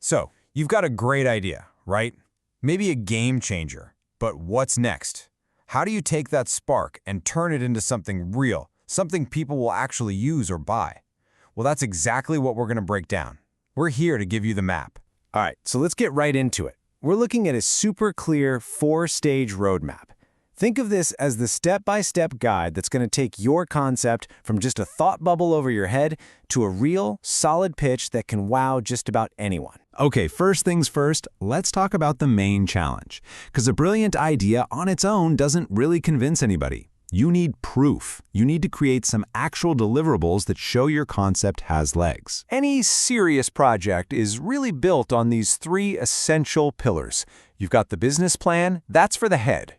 So, you've got a great idea, right? Maybe a game changer. But what's next? How do you take that spark and turn it into something real, something people will actually use or buy? Well, that's exactly what we're going to break down. We're here to give you the map. All right, so let's get right into it. We're looking at a super clear 4-stage roadmap. Think of this as the step-by-step guide that's going to take your concept from just a thought bubble over your head to a real, solid pitch that can wow just about anyone. Okay, first things first, let's talk about the main challenge. Because a brilliant idea on its own doesn't really convince anybody. You need proof. You need to create some actual deliverables that show your concept has legs. Any serious project is really built on these 3 essential pillars. You've got the business plan, that's for the head,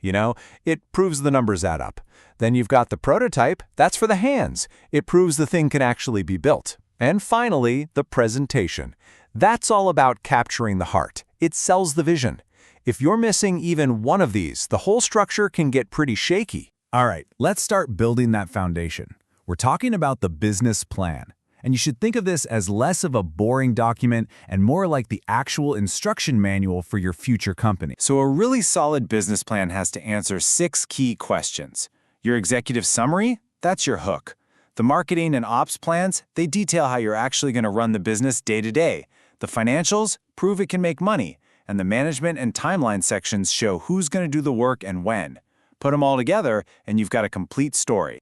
it proves the numbers add up. Then you've got the prototype, that's for the hands. It proves the thing can actually be built. And finally, the presentation. That's all about capturing the heart. It sells the vision. If you're missing even one of these, the whole structure can get pretty shaky. All right, let's start building that foundation. We're talking about the business plan. And you should think of this as less of a boring document and more like the actual instruction manual for your future company. So a really solid business plan has to answer 6 key questions. Your executive summary? That's your hook. The marketing and ops plans? They detail how you're actually going to run the business day to day. The financials? Prove it can make money. And the management and timeline sections show who's going to do the work and when. Put them all together, and you've got a complete story.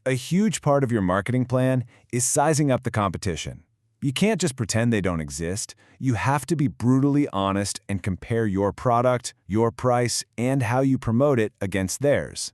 A huge part of your marketing plan is sizing up the competition. You can't just pretend they don't exist. You have to be brutally honest and compare your product, your price, and how you promote it against theirs.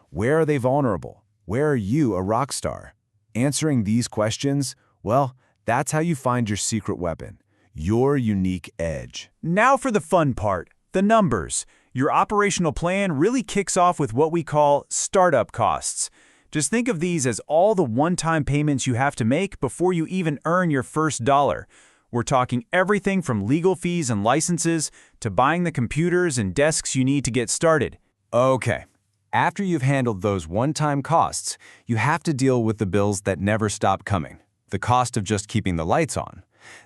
Where are they vulnerable? Where are you a rock star? Answering these questions, well, that's how you find your secret weapon, your unique edge. Now for the fun part, the numbers. Your operational plan really kicks off with what we call startup costs. Just think of these as all the one-time payments you have to make before you even earn your first dollar. We're talking everything from legal fees and licenses to buying the computers and desks you need to get started. Okay, after you've handled those one-time costs, you have to deal with the bills that never stop coming. The cost of just keeping the lights on.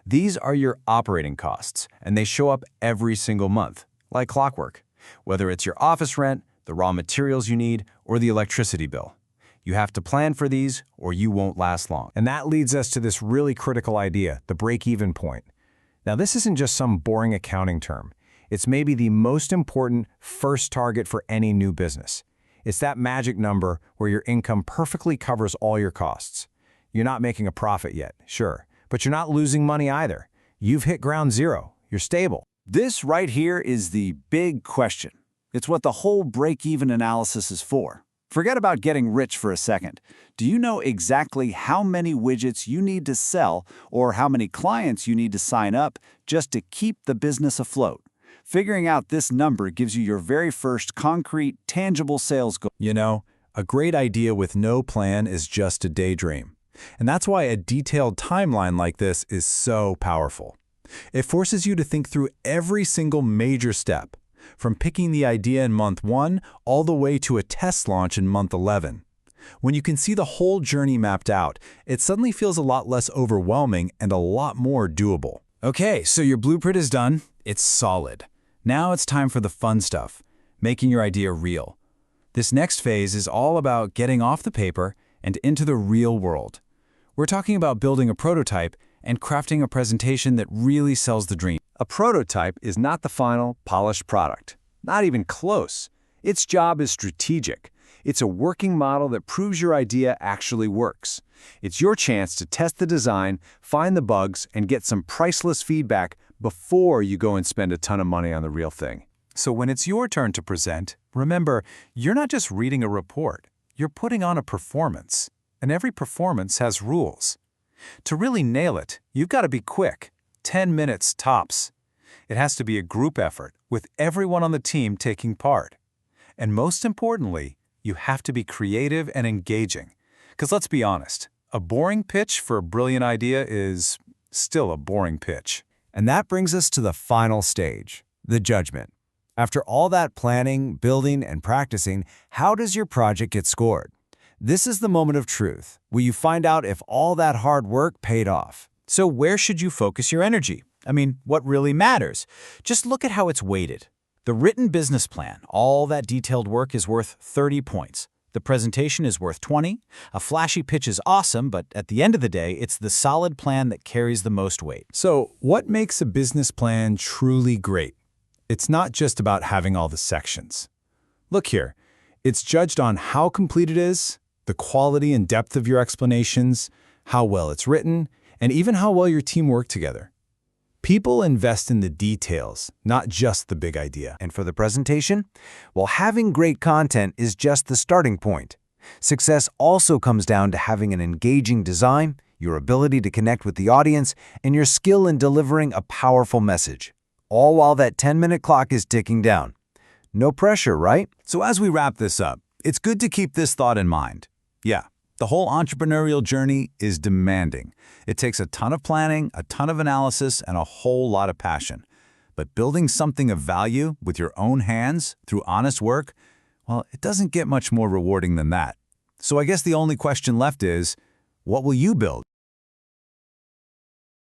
These are your operating costs, and they show up every single month, like clockwork. Whether it's your office rent, the raw materials you need, or the electricity bill. You have to plan for these, or you won't last long. And that leads us to this really critical idea, the break-even point. Now, this isn't just some boring accounting term. It's maybe the most important first target for any new business. It's that magic number where your income perfectly covers all your costs. You're not making a profit yet, sure, but you're not losing money either. You've hit ground zero. You're stable. This right here is the big question. It's what the whole break-even analysis is for. Forget about getting rich for a second. Do you know exactly how many widgets you need to sell or how many clients you need to sign up just to keep the business afloat? Figuring out this number gives you your very first concrete, tangible sales goal. A great idea with no plan is just a daydream. And that's why a detailed timeline like this is so powerful. It forces you to think through every single major step, from picking the idea in month 1 all the way to a test launch in month 11. When you can see the whole journey mapped out, it suddenly feels a lot less overwhelming and a lot more doable. Okay, so your blueprint is done. It's solid. Now it's time for the fun stuff, making your idea real. This next phase is all about getting off the paper and into the real world. We're talking about building a prototype and crafting a presentation that really sells the dream. A prototype is not the final, polished product. Not even close. Its job is strategic. It's a working model that proves your idea actually works. It's your chance to test the design, find the bugs, and get some priceless feedback before you go and spend a ton of money on the real thing. So when it's your turn to present, remember, you're not just reading a report. You're putting on a performance. And every performance has rules. To really nail it, you've got to be quick, 10 minutes tops. It has to be a group effort with everyone on the team taking part. And most importantly, you have to be creative and engaging. Because let's be honest, a boring pitch for a brilliant idea is still a boring pitch. And that brings us to the final stage, the judgment. After all that planning, building, and practicing, how does your project get scored? This is the moment of truth, where you find out if all that hard work paid off. So where should you focus your energy? I mean, what really matters? Just look at how it's weighted. The written business plan, all that detailed work is worth 30 points. The presentation is worth 20. A flashy pitch is awesome, but at the end of the day, it's the solid plan that carries the most weight. So, what makes a business plan truly great? It's not just about having all the sections. Look here, it's judged on how complete it is, the quality and depth of your explanations, how well it's written, and even how well your team worked together. People invest in the details, not just the big idea. And for the presentation? Well, having great content is just the starting point. Success also comes down to having an engaging design, your ability to connect with the audience, and your skill in delivering a powerful message. All while that 10-minute clock is ticking down. No pressure, right? So as we wrap this up, it's good to keep this thought in mind. Yeah, the whole entrepreneurial journey is demanding. It takes a ton of planning, a ton of analysis, and a whole lot of passion. But building something of value with your own hands through honest work, well, it doesn't get much more rewarding than that. So I guess the only question left is, what will you build?